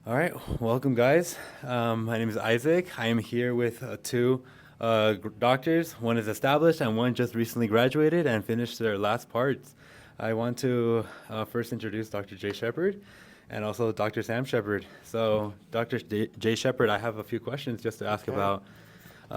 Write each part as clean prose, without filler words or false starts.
All right, welcome, guys. My name is Isaac. I am here with two doctors. One is established, and one just recently graduated and finished their last parts. I want to first introduce Dr. Jay Shepherd and also Dr. Sam Shepherd. So, Dr. Jay Shepherd, I have a few questions just to ask Okay. about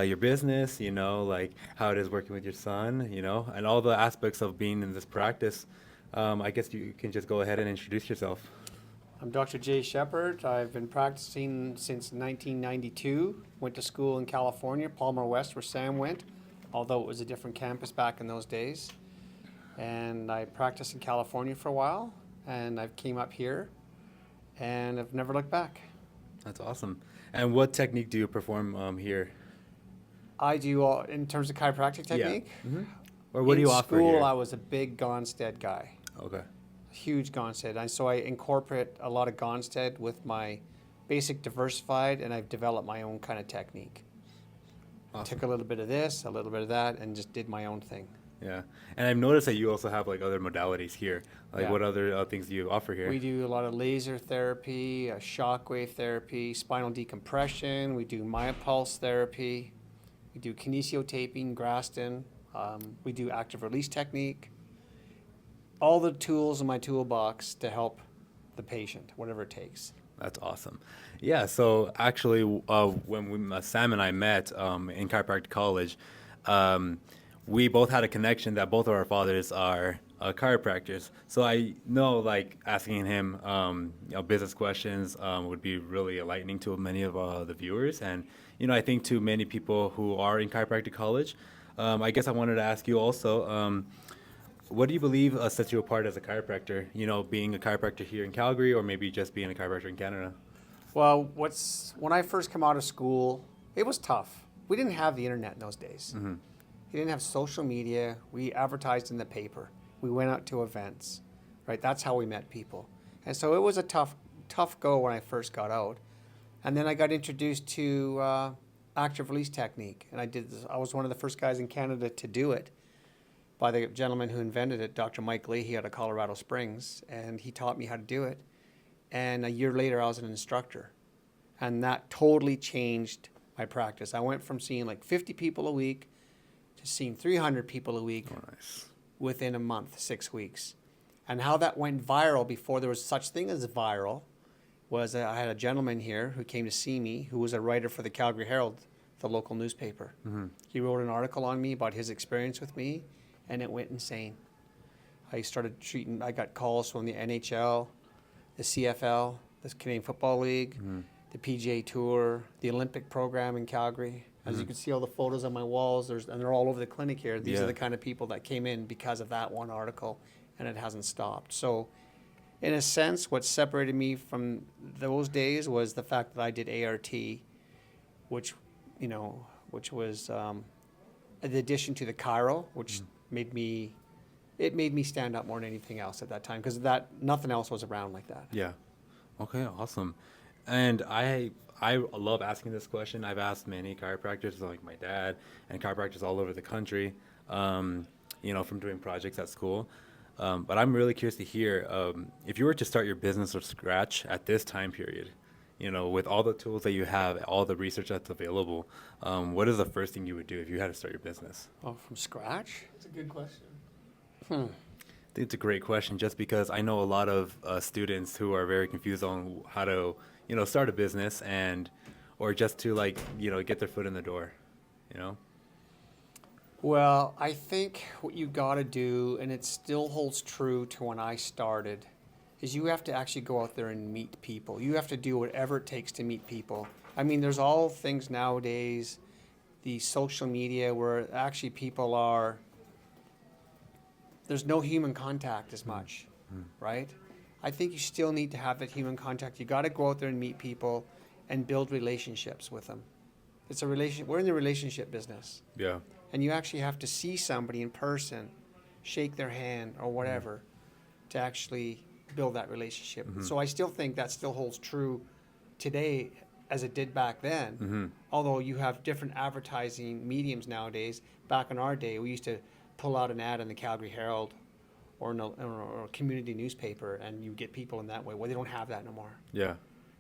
your business, like how it is working with your son, and all the aspects of being in this practice. I guess you can just go ahead and introduce yourself. I'm Dr. Jay Shepherd. I've been practicing since 1992. Went to school in California, Palmer West, where Sam went, although it was a different campus back in those days. And I practiced in California for a while, and I came up here, and I've never looked back. That's awesome. And what technique do you perform here? I do all in terms of chiropractic technique. Hmm. Or what do you offer In school, here? I was a big Gonstead guy. Okay. Huge Gonstead. And so I incorporate a lot of Gonstead with my basic diversified, and I've developed my own kind of technique. Awesome. Took a little bit of this, a little bit of that, and just did my own thing. Yeah. And I've noticed that you also have like other modalities here. Like Yeah. what other things do you offer here? We do a lot of laser therapy, shockwave therapy, spinal decompression. We do myopulse therapy. We do kinesiotaping, Graston. We do active release technique. All the tools in my toolbox to help the patient, whatever it takes. That's awesome. Yeah. So actually, Sam and I met in chiropractic college, we both had a connection that both of our fathers are chiropractors. So I know, like, asking him business questions would be really enlightening to many of the viewers, and I think to many people who are in chiropractic college. I guess I wanted to ask you also. What do you believe sets you apart as a chiropractor? Being a chiropractor here in Calgary, or maybe just being a chiropractor in Canada? Well, when I first come out of school, it was tough. We didn't have the internet in those days. Mm-hmm. We didn't have social media. We advertised in the paper. We went out to events, right? That's how we met people. And so it was a tough go when I first got out. And then I got introduced to active release technique. And I was one of the first guys in Canada to do it by the gentleman who invented it, Dr. Mike Leahy out of Colorado Springs. And he taught me how to do it. And a year later, I was an instructor. And that totally changed my practice. I went from seeing like 50 people a week to seeing 300 people a week. Oh, nice. Within a month, 6 weeks. And how that went viral before there was such thing as viral was I had a gentleman here who came to see me who was a writer for the Calgary Herald, the local newspaper. Mm-hmm. He wrote an article on me about his experience with me, and it went insane. I got calls from the NHL, the CFL, the Canadian Football League, Mm-hmm. the PGA Tour, the Olympic program in Calgary. As you can see all the photos on my walls, and they're all over the clinic here. These are the kind of people that came in because of that one article, and it hasn't stopped. So, in a sense, what separated me from those days was the fact that I did ART, which was an addition to the chiro, which made me stand out more than anything else at that time, because nothing else was around like that. Yeah. Okay, awesome. And I love asking this question. I've asked many chiropractors, like my dad, and chiropractors all over the country, from doing projects at school. But I'm really curious to hear, if you were to start your business from scratch at this time period, with all the tools that you have, all the research that's available, what is the first thing you would do if you had to start your business? Oh, from scratch? That's a good question. I think it's a great question, just because I know a lot of students who are very confused on how to, start a business or just to get their foot in the door, Well, I think what you got to do, and it still holds true to when I started, is you have to actually go out there and meet people. You have to do whatever it takes to meet people. I mean, there's all things nowadays, the social media, where actually there's no human contact as much, right? I think you still need to have that human contact. You got to go out there and meet people and build relationships with them. It's a relationship. We're in the relationship business. Yeah. And you actually have to see somebody in person, shake their hand or whatever, to actually build that relationship. So I still think that still holds true today as it did back then. Although you have different advertising mediums nowadays. Back in our day, we used to pull out an ad in the Calgary Herald or a community newspaper, and you get people in that way. Well, they don't have that no more. Yeah.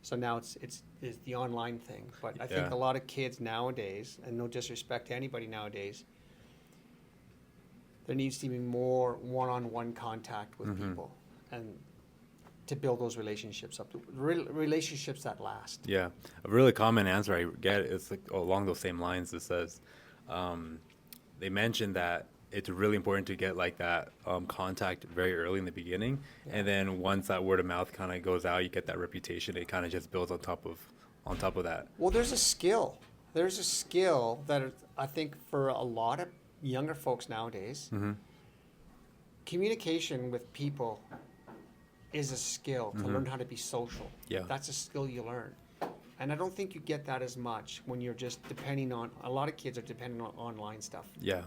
So now it's the online thing. But I think Yeah. a lot of kids nowadays, and no disrespect to anybody nowadays, there needs to be more one-on-one contact with people, and to build those relationships up, relationships that last. Yeah, a really common answer I get is like along those same lines. It says, they mentioned that it's really important to get like that contact very early in the beginning, and then once that word of mouth kind of goes out, you get that reputation. It kind of just builds on top of that. Well, there's a skill. There's a skill that I think for a lot of younger folks nowadays, communication with people is a skill to learn how to be social. Yeah. That's a skill you learn. And I don't think you get that as much when you're just depending on, a lot of kids are depending on online stuff. Yeah,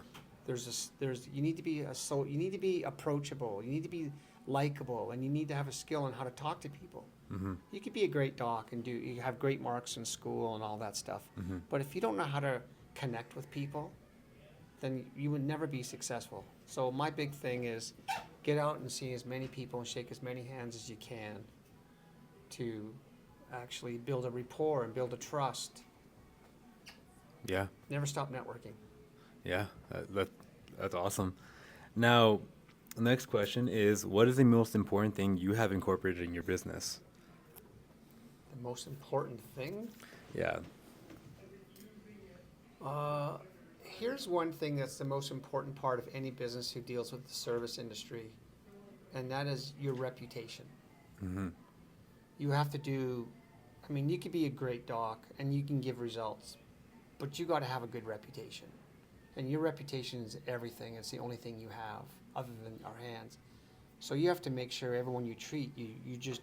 You need to be approachable, you need to be likable, and you need to have a skill on how to talk to people. You could be a great doc and you have great marks in school and all that stuff. But if you don't know how to connect with people, then you would never be successful. So my big thing is get out and see as many people and shake as many hands as you can to actually build a rapport and build a trust. yeah, Never stop networking. yeah. That's awesome. Now, the next question is, what is the most important thing you have incorporated in your business? The most important thing? Yeah. Here's one thing that's the most important part of any business who deals with the service industry, and that is your reputation. You have to you could be a great doc and you can give results, but you got to have a good reputation. And your reputation is everything. It's the only thing you have other than our hands. So you have to make sure everyone you treat, you just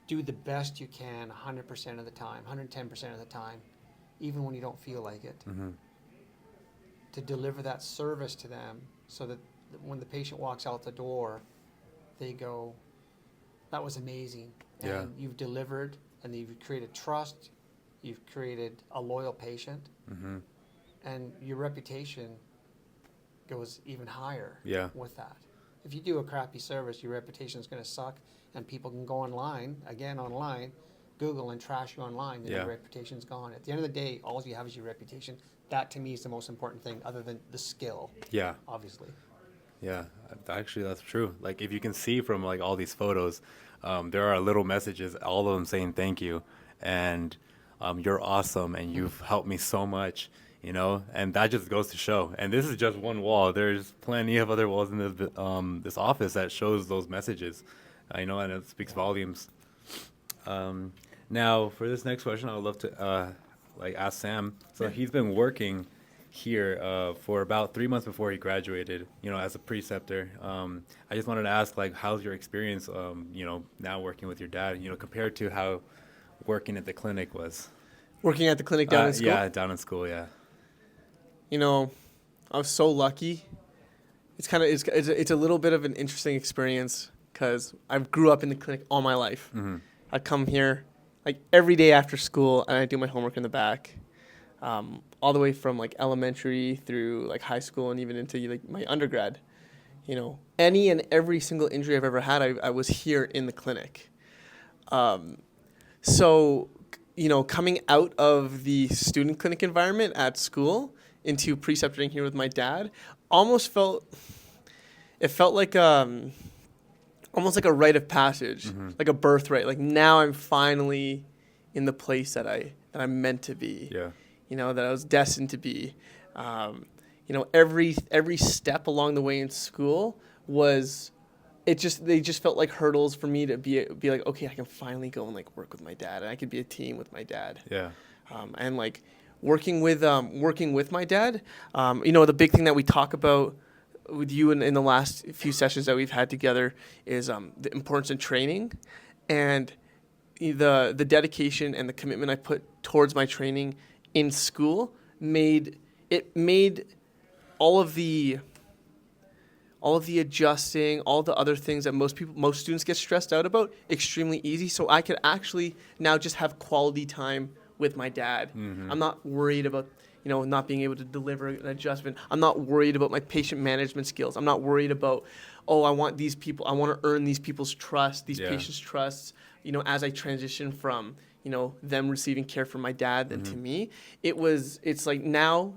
do the best you can 100% of the time, 110% of the time, even when you don't feel like it. To deliver that service to them so that when the patient walks out the door, they go, that was amazing. Yeah. And you've delivered, and you've created trust, you've created a loyal patient, and your reputation goes even higher with that. If you do a crappy service, your reputation is going to suck, and people can go online, Google and trash you online, and your reputation's gone. At the end of the day, all you have is your reputation. That, to me, is the most important thing, other than the skill. Yeah. Obviously. Yeah, actually, that's true. Like, if you can see from like all these photos, there are little messages, all of them saying thank you, and you're awesome, and you've helped me so much, and that just goes to show. And this is just one wall. There's plenty of other walls in this office that shows those messages, and it speaks volumes. Now, for this next question, I would love to ask Sam. So he's been working here for about 3 months before he graduated, as a preceptor. I just wanted to ask, how's your experience, now working with your dad, compared to how working at the clinic was? Working at the clinic down in school? Yeah, down in school, yeah. I was so lucky. It's a little bit of an interesting experience because I grew up in the clinic all my life. I'd come here every day after school, and I'd do my homework in the back. All the way from elementary through high school and even into my undergrad. Any and every single injury I've ever had, I was here in the clinic. So coming out of the student clinic environment at school into preceptoring here with my dad, almost felt like almost like a rite of passage, like a birthright. Now I'm finally in the place that I'm meant to be. Yeah. That I was destined to be. Every step along the way in school they just felt like hurdles for me to be like, okay, I can finally go and work with my dad, and I could be a team with my dad. Yeah. And working with my dad, the big thing that we talk about with you in the last few sessions that we've had together is the importance of training, and the dedication and the commitment I put towards my training in school made all of the adjusting, all the other things that most students get stressed out about extremely easy. So I could actually now just have quality time with my dad. I'm not worried about not being able to deliver an adjustment. I'm not worried about my patient management skills. I'm not worried about, I want to earn these people's trust, these patients' trusts, as I transition from, them receiving care from my dad then to me. It's like now,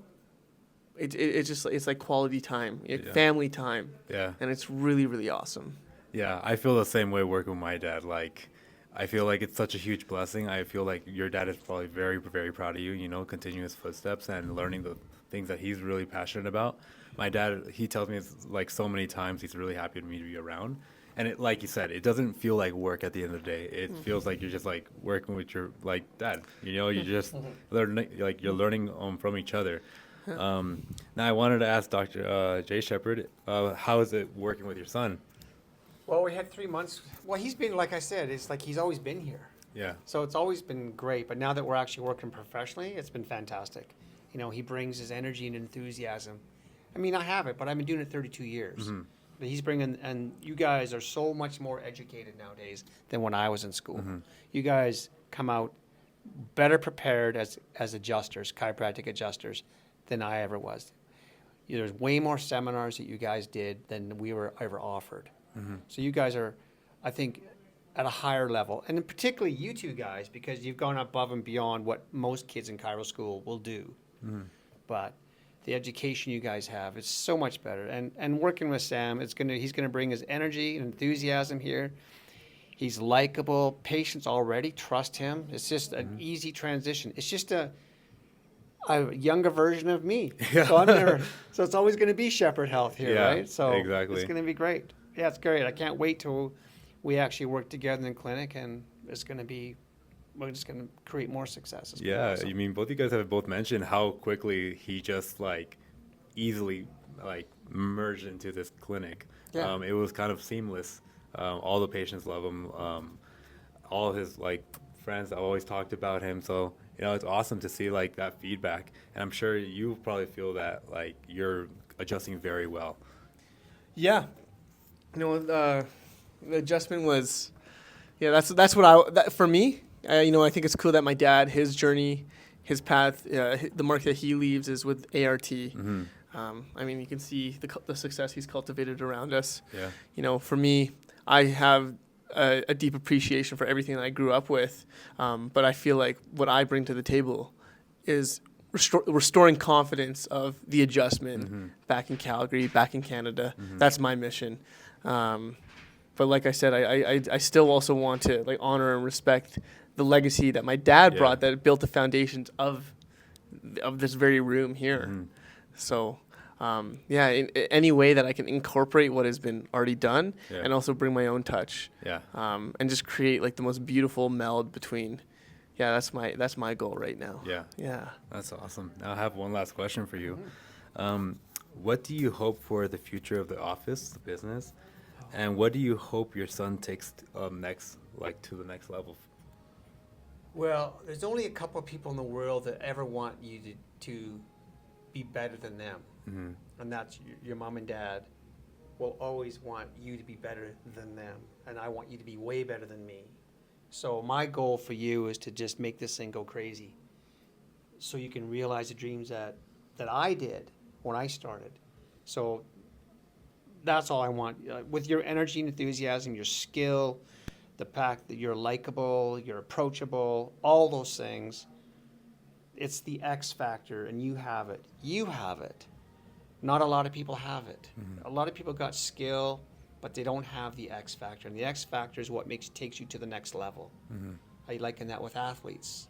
it's like quality time, family time. Yeah. And it's really, really awesome. Yeah, I feel the same way working with my dad. Like, I feel like it's such a huge blessing. I feel like your dad is probably very, very proud of you, continuing his footsteps and learning the things that he's really passionate about. My dad, he tells me like so many times he's really happy for me to be around. And it, like you said, it doesn't feel like work at the end of the day. It feels like you're just like working with your like dad. You're just learning, like you're learning from each other. Now I wanted to ask Dr. Jay Shepherd, how is it working with your son? Well, we had 3 months. Well, he's been, like I said, it's like he's always been here. Yeah. So it's always been great. But now that we're actually working professionally, it's been fantastic. He brings his energy and enthusiasm. I mean, I have it, but I've been doing it 32 years. But he's bringing, and you guys are so much more educated nowadays than when I was in school. You guys come out better prepared as adjusters, chiropractic adjusters, than I ever was. There's way more seminars that you guys did than we were ever offered. So you guys are, I think, at a higher level. And particularly you two guys, because you've gone above and beyond what most kids in chiro school will do. But the education you guys have is so much better. And working with Sam, he's gonna bring his energy and enthusiasm here. He's likable. Patients already trust him. It's just an easy transition. It's just a younger version of me. So it's always going to be Shephard Health here, right? So exactly. It's going to be great. Yeah, it's great. I can't wait till we actually work together in clinic, and we're just going to create more success. It's Yeah, awesome. you mean both you guys have both mentioned how quickly he just like easily like merged into this clinic. Yeah. It was kind of seamless. All the patients love him. All his like friends have always talked about him. So it's awesome to see like that feedback. And I'm sure you probably feel that like you're adjusting very well. Yeah, the adjustment was, that's what for me. I think it's cool that my dad, his journey, his path, the mark that he leaves is with ART. I mean, you can see the success he's cultivated around us. Yeah. For me, I have a deep appreciation for everything that I grew up with, but I feel like what I bring to the table is restoring confidence of the adjustment back in Calgary, back in Canada. That's my mission. But like I said, I still also want to like honor and respect the legacy that my dad brought, that built the foundations of this very room here. So, in any way that I can incorporate what has been already done and also bring my own touch. And just create like the most beautiful meld between. Yeah, that's my goal right now. Yeah. That's awesome. Now I have one last question for you. What do you hope for the future of the office, the business, and what do you hope your son takes next, like to the next level? Well, there's only a couple of people in the world that ever want you to be better than them. And that's your mom and dad will always want you to be better than them. And I want you to be way better than me. So my goal for you is to just make this thing go crazy so you can realize the dreams that I did when I started. So that's all I want. With your energy and enthusiasm, your skill, the fact that you're likable, you're approachable, all those things, it's the X factor, and you have it. You have it. Not a lot of people have it. A lot of people got skill, but they don't have the X factor. And the X factor is what takes you to the next level. I liken that with athletes.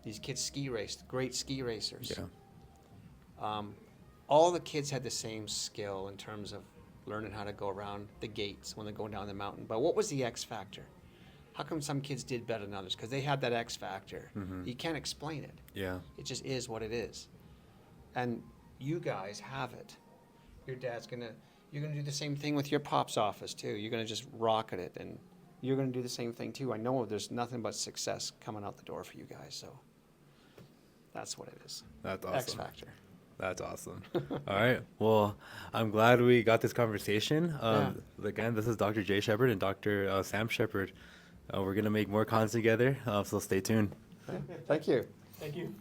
These kids ski race, great ski racers. All the kids had the same skill in terms of learning how to go around the gates when they're going down the mountain. But what was the X factor? How come some kids did better than others? Because they had that X factor. You can't explain it. It just is what it is. And you guys have it. Your dad's you're gonna do the same thing with your pop's office too. You're gonna just rocket it, and you're gonna do the same thing too. I know there's nothing but success coming out the door for you guys. So that's what it is. That's awesome. X factor. That's awesome. All right. Well, I'm glad we got this conversation. Again, this is Dr. Jay Shepherd and Dr. Sam Shepherd. We're going to make more content together, so stay tuned. Thank you. Thank you.